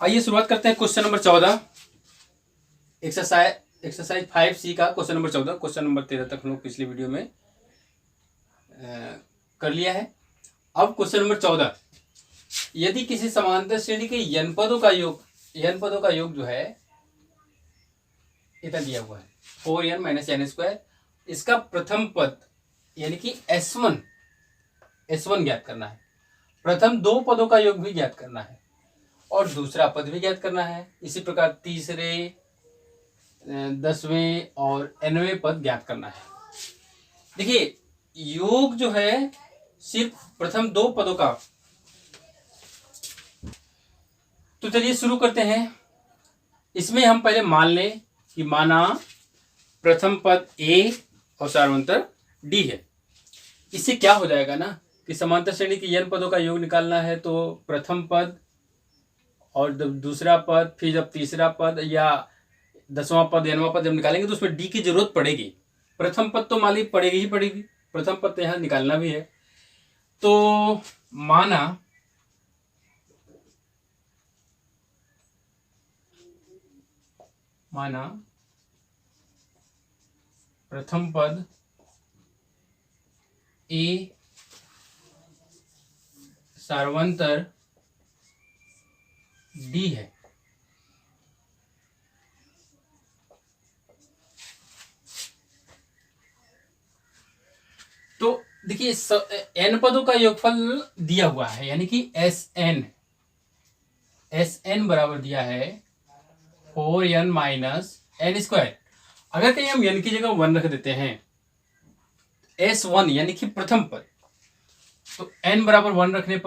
आइए शुरुआत करते हैं क्वेश्चन नंबर 14, एक्सरसाइज 5C का क्वेश्चन नंबर 14। क्वेश्चन नंबर 13 तक हम लोग पिछली वीडियो में कर लिया है। अब क्वेश्चन नंबर 14, यदि किसी समांतर श्रेणी के n पदों का योग जो है इतना दिया हुआ है 4n माइनस n स्क्वायर, इसका प्रथम पद यानी कि S1 ज्ञात करना है। प्रथम दो पदों का योग भी ज्ञात करना है और दूसरा पद भी ज्ञात करना है। इसी प्रकार तीसरे, 10वें और nवें पद ज्ञात करना है। देखिए योग जो है सिर्फ प्रथम दो पदों का। तो चलिए शुरू करते हैं। इसमें हम पहले मान लें कि माना प्रथम पद A और सार्वंतर D है। इससे क्या हो जाएगा ना कि समांतर श्रेणी की n पदों का योग निकालना है तो प्रथम पद और दूसरा पद, फिर जब तीसरा पद या 10वां पद, nवां पद जब निकालेंगे तो उसमें D की जरूरत पड़ेगी। प्रथम पद तो मान ली पड़ेगी ही पड़ेगी, प्रथम पद तो यहाँ निकालना भी है। तो माना प्रथम पद A सार्वंतर D है। तो देखिए n पदों का योगफल दिया हुआ है यानी कि SN बराबर दिया है 4n माइनस n स्क्वायर। अगर कहीं हम n की जगह 1 रख देते हैं, S1 यानी कि प्रथम पद, तो n बराबर 1 रखने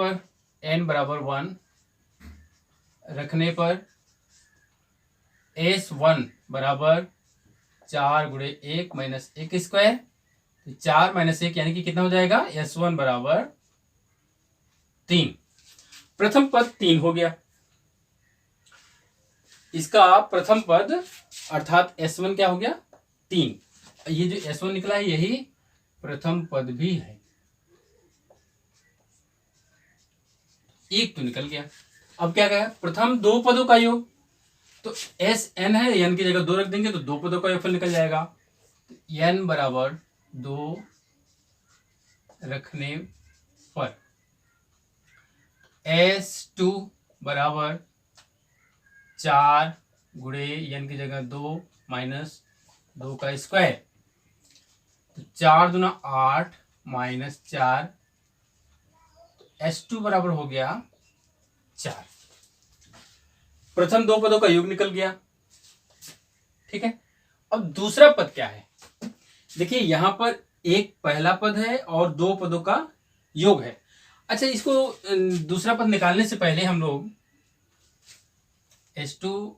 पर S1 बराबर 4 गुणे 1 माइनस 1 स्क्वायर, 4 माइनस 1 यानी कि कितना हो जाएगा, S1 बराबर 3। प्रथम पद 3 हो गया। इसका प्रथम पद अर्थात S1 क्या हो गया, 3। ये जो S1 निकला है यही प्रथम पद भी है, एक तो निकल गया। अब क्या कहा, प्रथम दो पदों का योग, तो SN है, n की जगह 2 रख देंगे तो दो पदों का योगफल निकल जाएगा। n बराबर 2 रखने पर S2 बराबर 4 गुणे n की जगह 2 माइनस 2 का स्क्वायर, तो 4 दूना 8 माइनस 4, S2 बराबर हो गया 4। प्रथम दो पदों का योग निकल गया। ठीक है, अब दूसरा पद क्या है, देखिए यहां पर एक पहला पद है और दो पदों का योग है। अच्छा, इसको दूसरा पद निकालने से पहले हम लोग S2,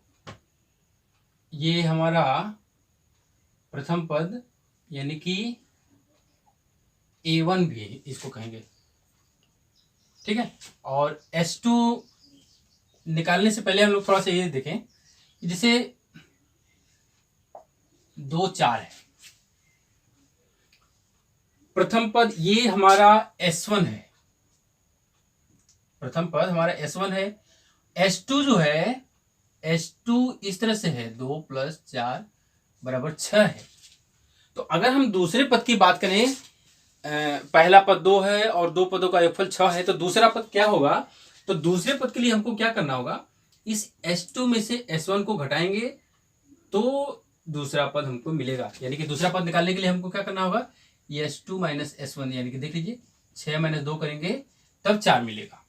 ये हमारा प्रथम पद यानी कि A1 भी इसको कहेंगे। ठीक है, और S2 निकालने से पहले हम लोग थोड़ा सा ये देखें कि जैसे 2 4 है, प्रथम पद ये हमारा S1 है, प्रथम पद हमारा S1 है। S2 जो है, S2 इस तरह से है, 2 + 4 बराबर 6 है। तो अगर हम दूसरे पद की बात करें, पहला पद 2 है और दो पदों का योगफल 6 है, तो दूसरा पद क्या होगा, तो दूसरे पद के लिए हमको क्या करना होगा, इस S2 में से S1 को घटाएंगे तो दूसरा पद हमको मिलेगा। यानी कि दूसरा पद निकालने के लिए हमको क्या करना होगा, ये S2 माइनस S1 यानी कि देख लीजिए 6 माइनस 2 करेंगे तब 4 मिलेगा।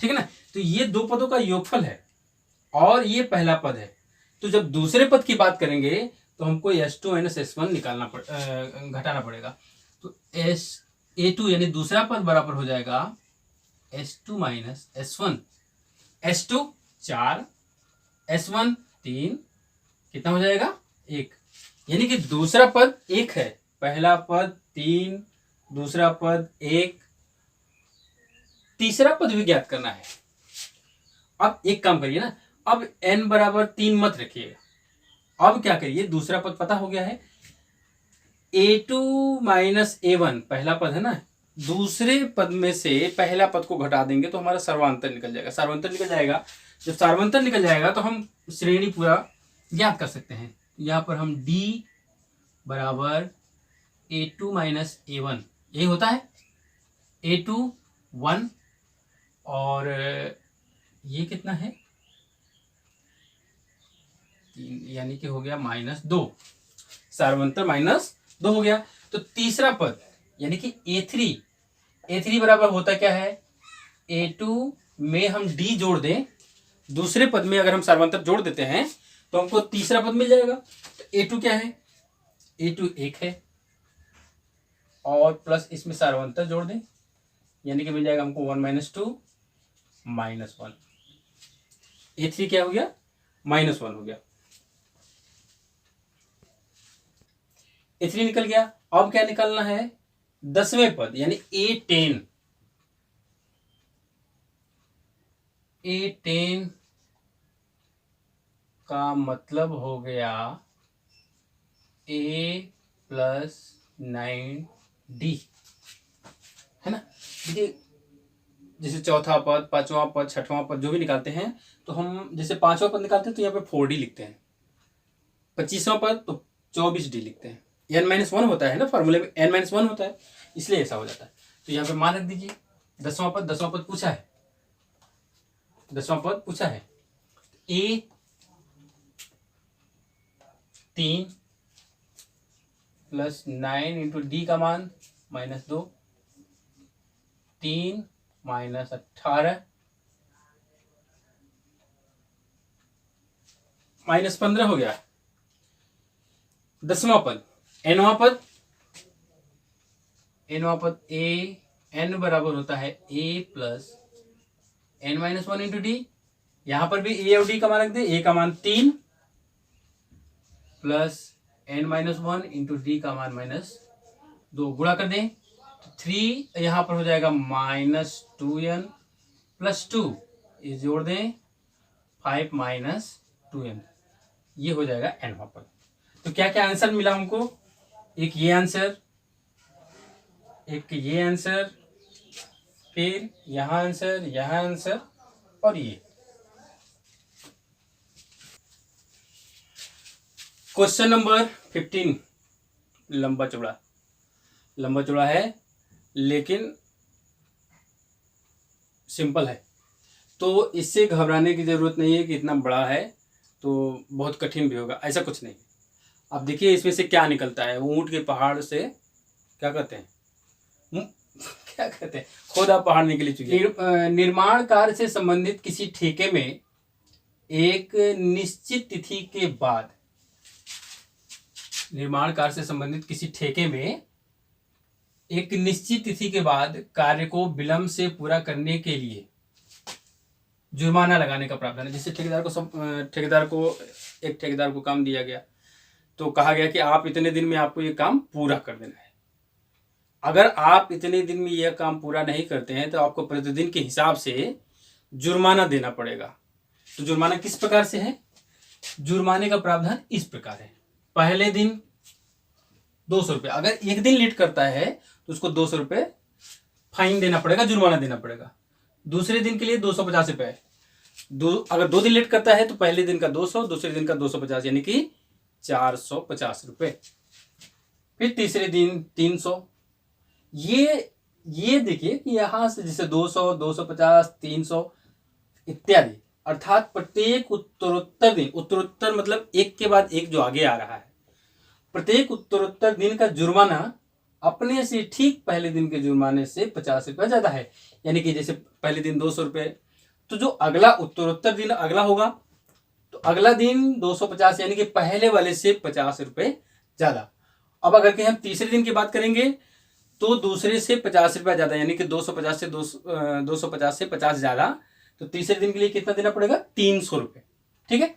ठीक है ना, तो ये दो पदों का योगफल है और ये पहला पद है। तो जब दूसरे पद की बात करेंगे तो हमको S2 माइनस S1 घटाना पड़ेगा। तो A2 यानी दूसरा पद बराबर हो जाएगा S2 minus S1। S2 4, S1 3, कितना हो जाएगा, 1। यानी कि दूसरा पद 1 है, पहला पद 3, दूसरा पद 1, तीसरा पद भी ज्ञात करना है। अब एक काम करिए ना, अब n बराबर 3 मत रखिएगा। अब क्या करिए, दूसरा पद पता हो गया है, A2 माइनस A1 पहला पद है ना, दूसरे पद में से पहला पद को घटा देंगे तो हमारा सर्वांतर निकल जाएगा। सर्वांतर निकल जाएगा जब सार्वंतर निकल जाएगा तो हम श्रेणी पूरा ज्ञात कर सकते हैं। यहाँ पर हम d बराबर A2 माइनस A1, यही होता है, A2 1 और ये कितना है 3, यानी कि हो गया -2, सार्वंतर -2 हो गया। तो तीसरा पद यानी कि A3 बराबर होता क्या है, A2 में हम D जोड़ दें, दूसरे पद में अगर हम सार्वंतर जोड़ देते हैं तो हमको तीसरा पद मिल जाएगा। तो A2 क्या है, A2 1 है और प्लस इसमें सार्वंतर जोड़ दें, यानी कि मिल जाएगा हमको 1 - 2 -1। A3 क्या हो गया, -1 हो गया। A3 निकल गया। अब क्या निकालना है, 10वें पद यानी A10। A10 का मतलब हो गया A + 9D, है ना। देखिए जैसे चौथा पद, पांचवा पद, छठवां पद जो भी निकालते हैं तो हम जैसे पांचवा पद निकालते हैं तो यहाँ पे 4D लिखते हैं, 25वां पद तो 24D लिखते हैं। n-1 होता है ना, फॉर्मूले में n-1 होता है, इसलिए ऐसा हो जाता है। तो यहाँ पे मान रख दीजिए 10वां पद पूछा है, 10वां पद पूछा है। A3 + 9 × D का मान -2, 3 - 18 -15 हो गया। 10वां पद, nवां पद A n बराबर होता है A + n-1 × D। यहां पर भी A और D का मान रख दे, A का मान 3 + n-1 × D का मान -2, गुणा कर दें तो 3 यहां पर हो जाएगा -2n + 2, ये जोड़ दें 5 - 2n, ये हो जाएगा nवां पद। तो क्या क्या आंसर मिला हमको, एक ये आंसर, एक ये आंसर, फिर यहां आंसर, यहां आंसर और ये। क्वेश्चन नंबर 15 लंबा चौड़ा है लेकिन सिंपल है, तो इससे घबराने की जरूरत नहीं है कि इतना बड़ा है तो बहुत कठिन भी होगा, ऐसा कुछ नहीं। अब देखिए इसमें से क्या निकलता है, ऊंट के पहाड़ से क्या कहते हैं क्या कहते हैं, खोदा पहाड़ निकली चुकी है। निर्माण कार्य से संबंधित किसी ठेके में एक निश्चित तिथि के बाद, निर्माण कार्य से संबंधित किसी ठेके में एक निश्चित तिथि के बाद कार्य को विलंब से पूरा करने के लिए जुर्माना लगाने का प्रावधान है। जैसे ठेकेदार को काम दिया गया तो कहा गया कि आप इतने दिन में आपको ये काम पूरा कर देना है। अगर आप इतने दिन में यह काम पूरा नहीं करते हैं तो आपको प्रतिदिन के हिसाब से जुर्माना देना पड़ेगा। तो जुर्माना किस प्रकार से है, जुर्माने का प्रावधान इस प्रकार है। पहले दिन 200 रुपये, अगर एक दिन लेट करता है तो उसको 200 रुपये फाइन देना पड़ेगा, जुर्माना देना पड़ेगा। दूसरे दिन के लिए 250 रुपये, अगर 2 दिन लेट करता है तो पहले दिन का 200, दूसरे दिन का 250, यानी कि 450 रुपये। फिर तीसरे दिन 300। ये देखिए कि यहां से जैसे 200, 250, 300 इत्यादि, अर्थात प्रत्येक उत्तरोत्तर दिन, उत्तरोत्तर मतलब एक के बाद एक जो आगे आ रहा है, प्रत्येक उत्तरोत्तर दिन का जुर्माना अपने से ठीक पहले दिन के जुर्माने से 50 रुपये ज्यादा है। यानी कि जैसे पहले दिन 200 रुपये, तो जो अगला उत्तरोत्तर दिन अगला होगा तो अगला दिन 250, यानी कि पहले वाले से 50 रुपये ज्यादा। अब अगर कि हम तीसरे दिन की बात करेंगे तो दूसरे से 50 रुपया ज्यादा, यानी कि 250 से 50 ज्यादा। तो तीसरे दिन के लिए कितना देना पड़ेगा, 300 रुपये। ठीक है,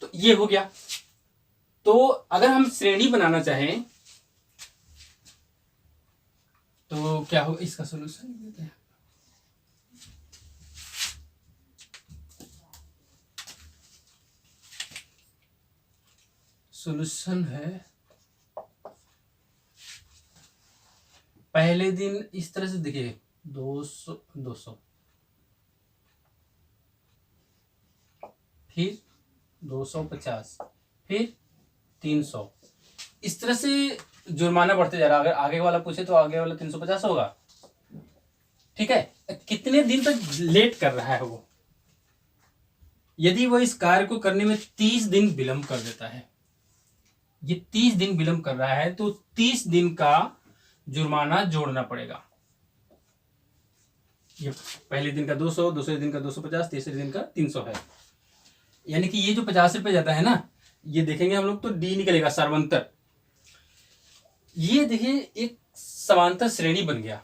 तो ये हो गया। तो अगर हम श्रेणी बनाना चाहें तो क्या होगा, इसका सोल्यूशन देते हैं। सोल्यूशन है, पहले दिन इस तरह से देखिए 200 200, फिर 250, फिर 300। इस तरह से जुर्माना बढ़ते जा रहा है। अगर आगे वाला पूछे तो आगे वाला 350 होगा। ठीक है, कितने दिन तक लेट कर रहा है वो? यदि वो इस कार्य को करने में 30 दिन विलंब कर देता है, ये 30 दिन विलंब कर रहा है, तो 30 दिन का जुर्माना जोड़ना पड़ेगा। ये पहले दिन का 200, दूसरे दिन का 250, तीसरे दिन का 300 है। यानी कि ये जो 50 रुपए जाता है ना, ये देखेंगे हम लोग तो डी निकलेगा सर्वांतर। ये देखिए एक समांतर श्रेणी बन गया,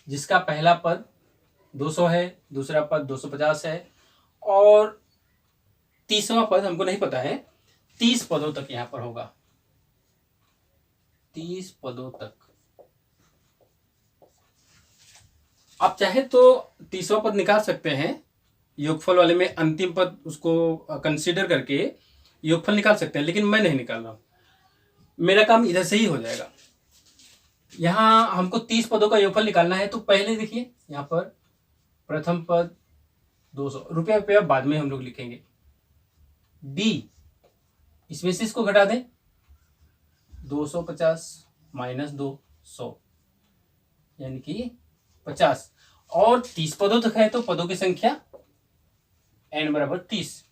जिसका पहला पद 200 है, दूसरा पद 250 है, और तीसरा पद हमको नहीं पता है। 30 पदों तक यहां पर होगा, 30 पदों तक। आप चाहे तो 30वां पद निकाल सकते हैं, योगफल वाले में अंतिम पद उसको कंसीडर करके योगफल निकाल सकते हैं, लेकिन मैं नहीं निकाल रहा हूं, मेरा काम इधर से ही हो जाएगा। यहां हमको 30 पदों का योगफल निकालना है, तो पहले देखिए यहां पर प्रथम पद 200 रुपया बाद में हम लोग लिखेंगे। डी, इसमें से इसको घटा दें, 250 माइनस 200 यानी कि 50, और 30 पदों तक है तो पदों की संख्या n बराबर 30।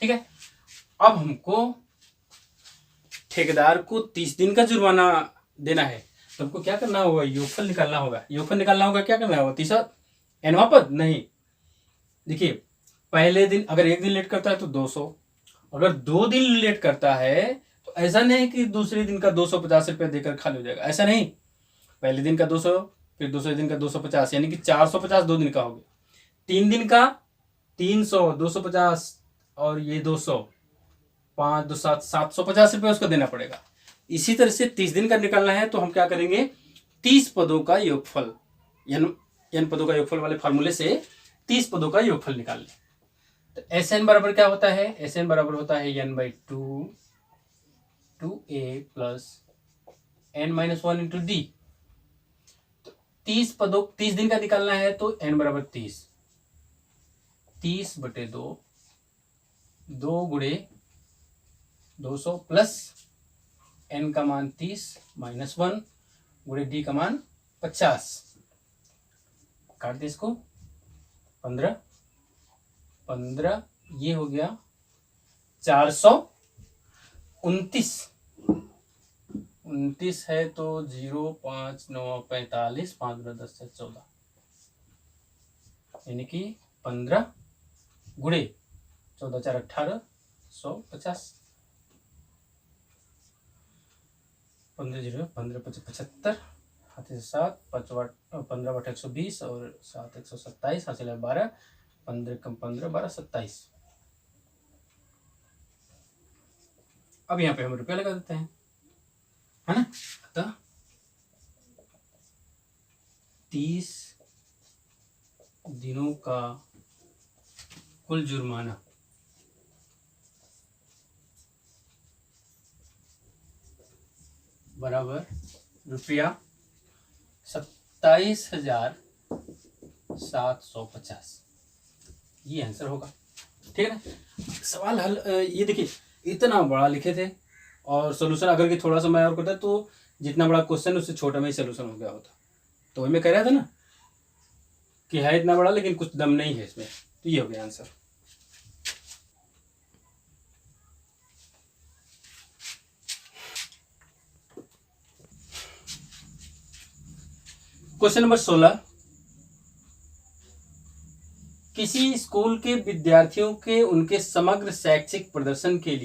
ठीक है, अब हमको ठेकेदार को 30 दिन का जुर्माना देना है, तो हमको क्या करना होगा? योगफल निकालना होगा। योगफल निकालना होगा, क्या करना होगा? तीसरा nवां पद नहीं, देखिए पहले दिन अगर 1 दिन लेट करता है तो 200, अगर 2 दिन लेट करता है तो ऐसा नहीं कि दूसरे दिन का 250 रुपया देकर खाली हो जाएगा, ऐसा नहीं। पहले दिन का 200, फिर दूसरे दिन का 250, यानी कि 450 2 दिन का हो गया। 3 दिन का 300, 250 और ये 200, 5 2 7 750 रुपये उसको देना पड़ेगा। इसी तरह से 30 दिन का निकालना है, तो हम क्या करेंगे? 30 पदों का योगफल, n पदों का योगफल वाले फार्मूले से 30 पदों का योगफल निकाल लें। तो एस एन बराबर क्या होता है? एस एन बराबर होता है n/2 2a plus n-1 into D. तो 30 दिन का निकालना है, तो n बराबर 30, 30/2, 2 गुणे 200 प्लस n का मान 30 माइनस 1 गुणे डी का मान 50। काट दे इसको, 15 15, ये हो गया 429। 29 है तो 0 5 9 45, 5 2 10 से 14, यानी कि 15 गुणे 14 4 18, 150, 15 0 15 75, हाथ से 7 15 बटा 120 और 7 127, हासिल है 12, 15 कम 15 12 27। अब यहाँ पे हम रुपया लगा देते हैं, है ना? अतः 30 दिनों का कुल जुर्माना बराबर रुपया 27,750। ये आंसर होगा। ठीक है ना? सवाल हल ये देखिए इतना बड़ा लिखे थे, और सोल्यूशन अगर कि थोड़ा सा मैं और करता तो जितना बड़ा क्वेश्चन उससे छोटा में ही सोल्यूशन हो गया होता। तो वही मैं कह रहा था ना कि है इतना बड़ा लेकिन कुछ दम नहीं है इसमें, तो ये हो गया आंसर। क्वेश्चन नंबर 16, किसी स्कूल के विद्यार्थियों के उनके समग्र शैक्षिक प्रदर्शन के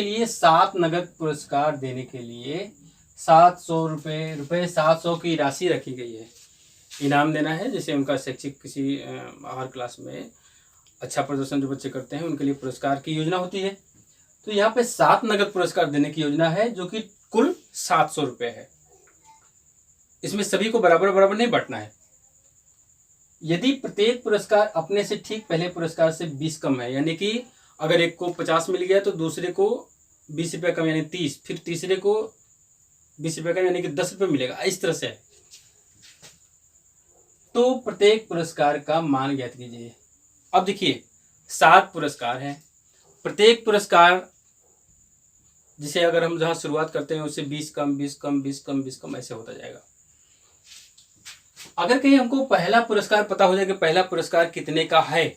लिए 7 नगद पुरस्कार देने के लिए 700 रुपये 700 की राशि रखी गई है। इनाम देना है, जैसे उनका शैक्षिक किसी हर क्लास में अच्छा प्रदर्शन जो बच्चे करते हैं उनके लिए पुरस्कार की योजना होती है। तो यहाँ पे 7 नगद पुरस्कार देने की योजना है, जो कि कुल 700 रुपये है। इसमें सभी को बराबर बराबर नहीं बांटना है। यदि प्रत्येक पुरस्कार अपने से ठीक पहले पुरस्कार से 20 कम है, यानी कि अगर एक को 50 मिल गया तो दूसरे को 20 रुपये कम यानी 30, फिर तीसरे को 20 रुपये कम यानी कि 10 रुपये मिलेगा, इस तरह से है। तो प्रत्येक पुरस्कार का मान ज्ञात कीजिए। अब देखिए 7 पुरस्कार हैं, प्रत्येक पुरस्कार जिसे अगर हम जहाँ शुरुआत करते हैं उससे 20 कम 20 कम 20 कम 20 कम ऐसे होता जाएगा। अगर कहीं हमको पहला पुरस्कार पता हो जाए कि पहला पुरस्कार कितने का है,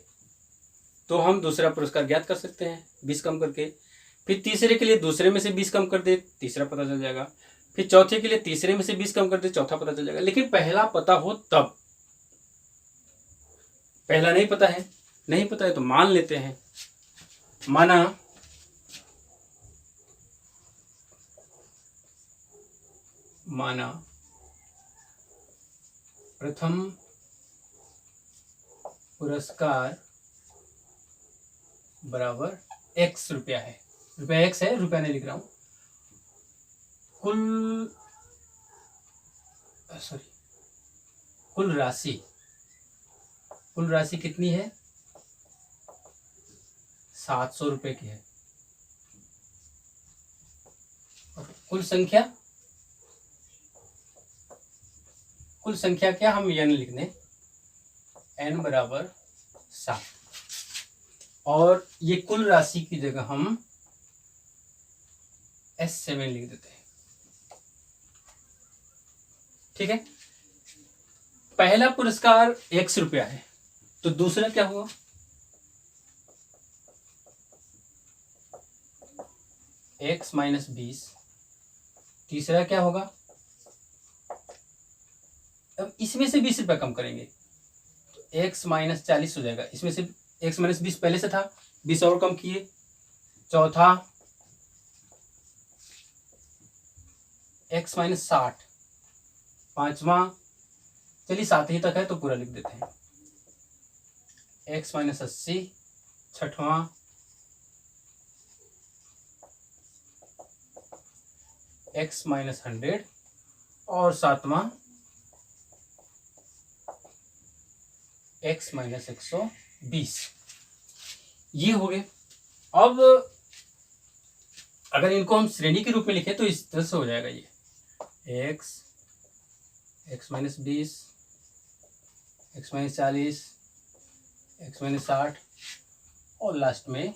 तो हम दूसरा पुरस्कार ज्ञात कर सकते हैं 20 कम करके। फिर तीसरे के लिए दूसरे में से 20 कम कर दे, तीसरा पता चल जाएगा। फिर चौथे के लिए तीसरे में से 20 कम कर दे, चौथा पता चल जाएगा। लेकिन पहला पता हो तब, पहला नहीं पता है, नहीं पता है तो मान लेते हैं। माना प्रथम पुरस्कार बराबर x रुपया है, रुपया x है, रुपया नहीं लिख रहा हूं। कुल राशि कितनी है? 700 रुपए की है। और कुल संख्या क्या हम n लिख दें, n बराबर 7। और ये कुल राशि की जगह हम S7 लिख देते हैं। ठीक है, पहला पुरस्कार x रुपया है, तो दूसरा क्या हुआ? x minus 20। तीसरा क्या होगा? अब इसमें से 20 रुपया कम करेंगे तो x माइनस 40 हो जाएगा। इसमें से x माइनस 20 पहले से था, 20 और कम किए। चौथा x माइनस 60। पांचवा, चलिए 7 ही तक है तो पूरा लिख देते हैं, x माइनस 80। छठवां x माइनस 100। और सातवां x माइनस 120। ये हो गए। अब अगर इनको हम श्रेणी के रूप में लिखें तो इस तरह से हो जाएगा, ये x minus 20, x minus 40, x minus 60 और लास्ट में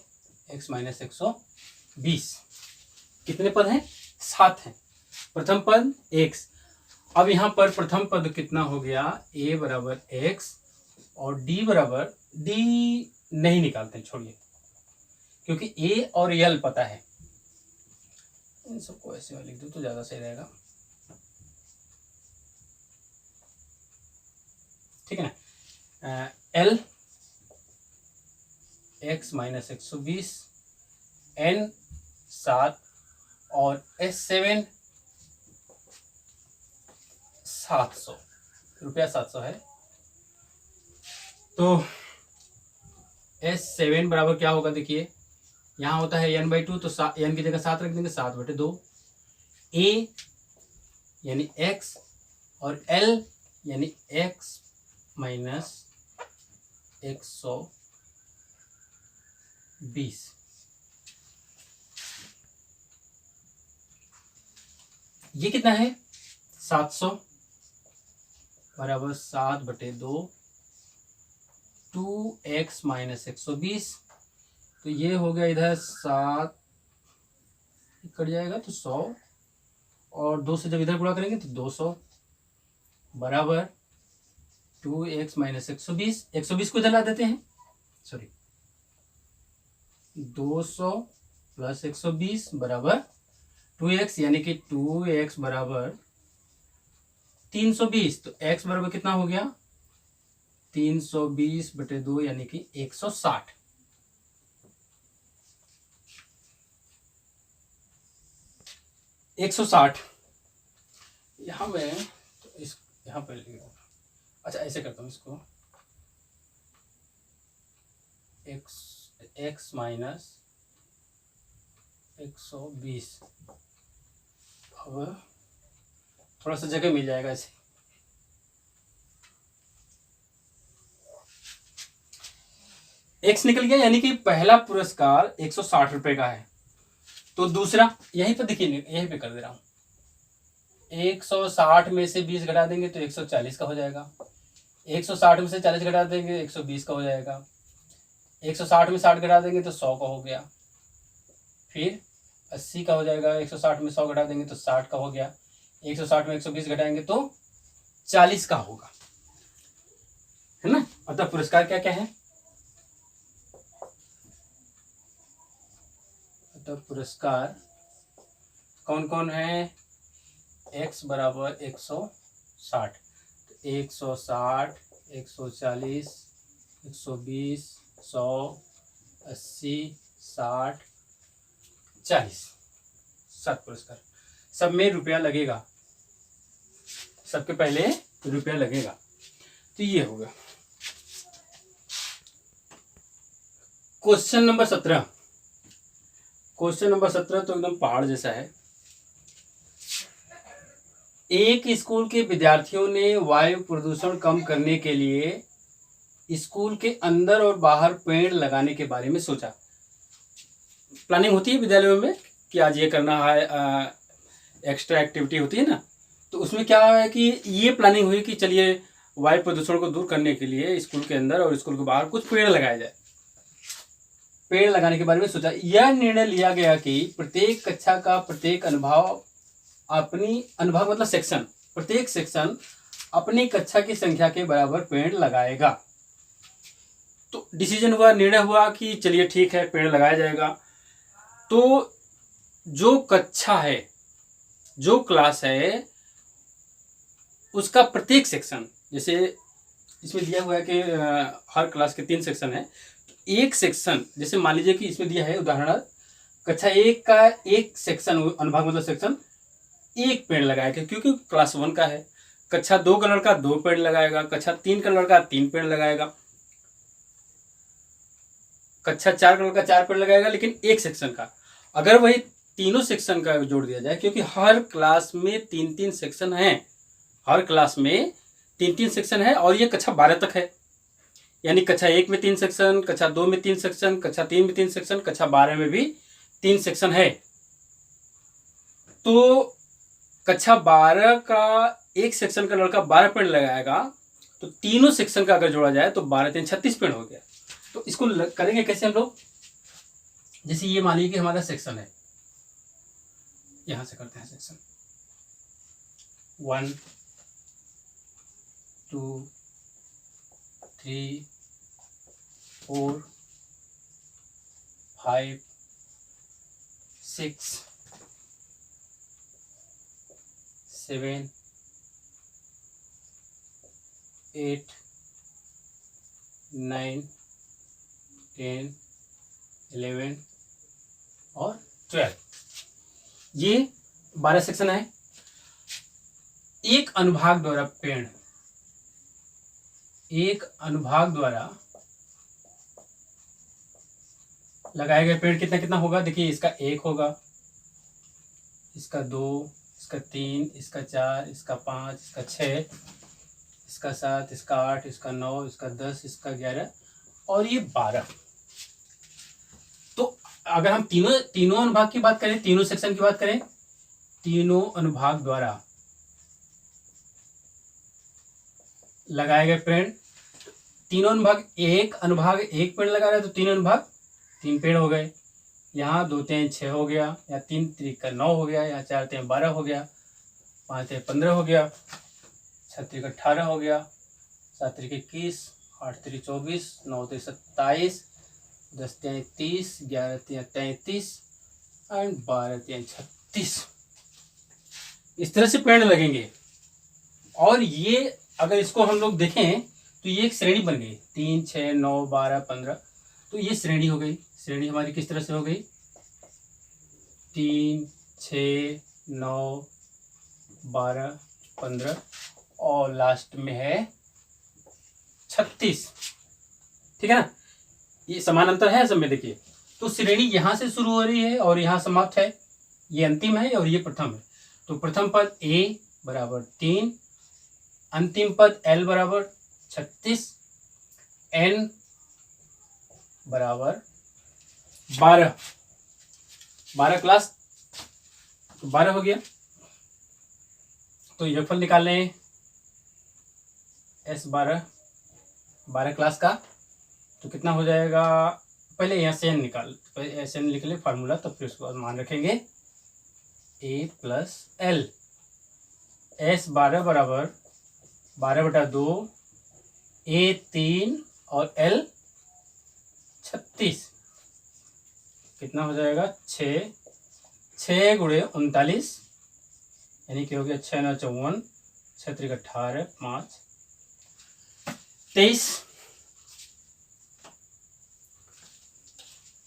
x माइनस 120। कितने पद हैं? 7 हैं। प्रथम पद x। अब यहाँ पर प्रथम पद कितना हो गया? a बराबर x और d बराबर, d नहीं निकालते हैं, छोड़िए, क्योंकि a और l पता है। इन सबको ऐसे में लिख दो तो ज्यादा सही रहेगा। ठीक है ना? l x माइनस 120, n 7 और S7 700 रुपया 700 है। तो S7 बराबर क्या होगा? देखिए यहाँ होता है n/2, तो n की जगह 7 रख देंगे, 7/2। a यानी x और l यानी x माइनस 120। ये कितना है? 700 बराबर 7/2, 2x माइनस 120। तो ये हो गया, इधर 7 कट जाएगा तो 100, और 2 से जब इधर गुणा करेंगे तो 200 बराबर 2x माइनस 120। 120 को इधर ला देते हैं, सॉरी, 200 प्लस 120 बराबर 2x, यानी कि 2x बराबर 320। तो x बराबर कितना हो गया? 320/2 यानी कि 160। यहाँ मैं तो इस यहाँ पर अच्छा ऐसे करता हूँ इसको, x माइनस 120। अब थोड़ा सा जगह मिल जाएगा ऐसे। x निकल गया, यानी कि पहला पुरस्कार 160 रुपए का है। तो दूसरा यहीं पर देखिए, यहीं पे कर दे रहा हूं, 160 में से 20 घटा देंगे तो 140 का हो जाएगा। 160 में से 40 घटा देंगे 120 का हो जाएगा। 160 में 60 घटा देंगे तो 100 का हो गया। फिर 80 का हो जाएगा, 160 में 100 घटा देंगे तो 60 का हो गया। 160 में 120 घटाएंगे तो 40 का होगा, है ना। अतः पुरस्कार क्या क्या है? अतः पुरस्कार कौन कौन है? x बराबर 160, 160, 140, 120, 100, 80, 60, 40, 7 पुरस्कार। सब में रुपया लगेगा, सबके पहले रुपया लगेगा। तो ये होगा क्वेश्चन नंबर 17। क्वेश्चन नंबर 17 तो एकदम पहाड़ जैसा है। एक स्कूल के विद्यार्थियों ने वायु प्रदूषण कम करने के लिए स्कूल के अंदर और बाहर पेड़ लगाने के बारे में सोचा। प्लानिंग होती है विद्यालयों में कि आज ये करना है, एक्स्ट्रा एक्टिविटी होती है ना, तो उसमें क्या है कि ये प्लानिंग हुई कि चलिए वायु प्रदूषण को दूर करने के लिए स्कूल के अंदर और स्कूल के बाहर कुछ पेड़ लगाया जाए। पेड़ लगाने के बारे में सोचा। यह निर्णय लिया गया कि प्रत्येक कक्षा का प्रत्येक अनुभाग मतलब सेक्शन, प्रत्येक सेक्शन अपनी कक्षा की संख्या के बराबर पेड़ लगाएगा। तो डिसीजन हुआ, निर्णय हुआ कि चलिए ठीक है पेड़ लगाया जाएगा। तो जो कक्षा है, जो क्लास है, उसका प्रत्येक सेक्शन, जैसे इसमें दिया हुआ है कि हर क्लास के 3 सेक्शन है, एक सेक्शन, जैसे मान लीजिए कि इसमें दिया है उदाहरण कक्षा 1 का एक सेक्शन, अनुभाग मतलब सेक्शन, एक पेड़ लगाएगा क्योंकि क्लास 1 का है। कक्षा 2 का लड़का 2 पेड़ लगाएगा, कक्षा 3 का लड़का 3 पेड़ लगाएगा, कक्षा 4 का लड़का 4 पेड़ लगाएगा, लेकिन एक सेक्शन का। अगर वही तीनों सेक्शन का जोड़ दिया जाए, क्योंकि हर क्लास में 3-3 सेक्शन है, हर क्लास में 3-3 सेक्शन है और ये कक्षा 12 तक है। यानी कक्षा 1 में 3 सेक्शन, कक्षा 2 में 3 सेक्शन, कक्षा 3 में 3 सेक्शन, कक्षा 12 में भी 3 सेक्शन है। तो कक्षा 12 का एक सेक्शन का लड़का 12 पेड़ लगाएगा, तो तीनों सेक्शन का अगर जोड़ा जाए तो 12-3 36 पेड़ हो गया। तो इसको करेंगे कैसे हम लोग? जैसे ये मान लीजिए कि हमारा सेक्शन है, यहां से करते हैं सेक्शन 1 2 3 4 5 6 7 8 9 10 11 और 12, ये 12 सेक्शन है। एक अनुभाग द्वारा पेड़, एक अनुभाग द्वारा लगाए गए पेड़ कितना कितना होगा? देखिए इसका 1 होगा, इसका 2, इसका 3, इसका 4, इसका 5, इसका 6, इसका 7, इसका 8, इसका 9, इसका 10, इसका 11 और ये 12। तो अगर हम तीनों अनुभाग की बात करें, तीनों सेक्शन की बात करें, तीनों अनुभाग द्वारा लगाए गए पेड़, तीनों अनुभाग, एक अनुभाग 1 पेड़ लगा रहे हैं तो 3 अनुभाग 3 पेड़ हो गए। यहाँ 2 3 6 हो गया, या 3 3 9 हो गया, यहाँ 4 3 12 हो गया, 5 3 15 हो गया, 6 3 18 हो गया, 7 3 21, 8 3 24, 9 3 27, 10 3 30, 11 3 33 एंड 12 3 36। इस तरह से पेड़ लगेंगे। और ये अगर इसको हम लोग देखें तो ये एक श्रेणी बन गई, 3 6 9 12 15। तो ये श्रेणी हो गई। श्रेणी हमारी किस तरह से हो गई? 3 6 9 12 15 और लास्ट में है 36। ठीक है ना, ये समानांतर है सब में। देखिए तो श्रेणी यहां से शुरू हो रही है और यहां समाप्त है, ये अंतिम है और ये प्रथम है। तो प्रथम पद a बराबर 3, अंतिम पद l बराबर 36, n बराबर 12, 12 क्लास 12 हो गया। तो योगफल निकाल लें, S12 क्लास का, तो कितना हो जाएगा, पहले यहाँ से n निकाल, पहले एस एन लिख ले फार्मूला, तो फिर उसके बाद मान रखेंगे a प्लस एल। S12 बराबर 12/2, A 3 और L 36, कितना हो जाएगा 6 गुणे 39, यानी कि हो गया 6 9 54, 6 3 18, 5 23।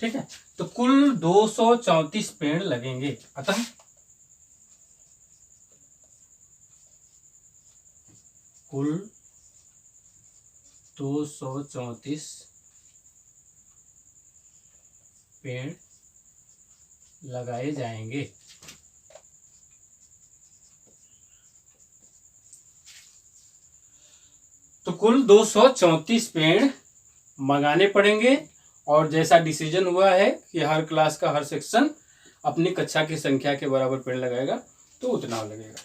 ठीक है, तो कुल 234 पेड़ लगेंगे। अतः कुल 234 पेड़ लगाए जाएंगे। तो कुल 234 पेड़ मंगाने पड़ेंगे, और जैसा डिसीजन हुआ है कि हर क्लास का हर सेक्शन अपनी कक्षा की संख्या के बराबर पेड़ लगाएगा, तो उतना लगेगा।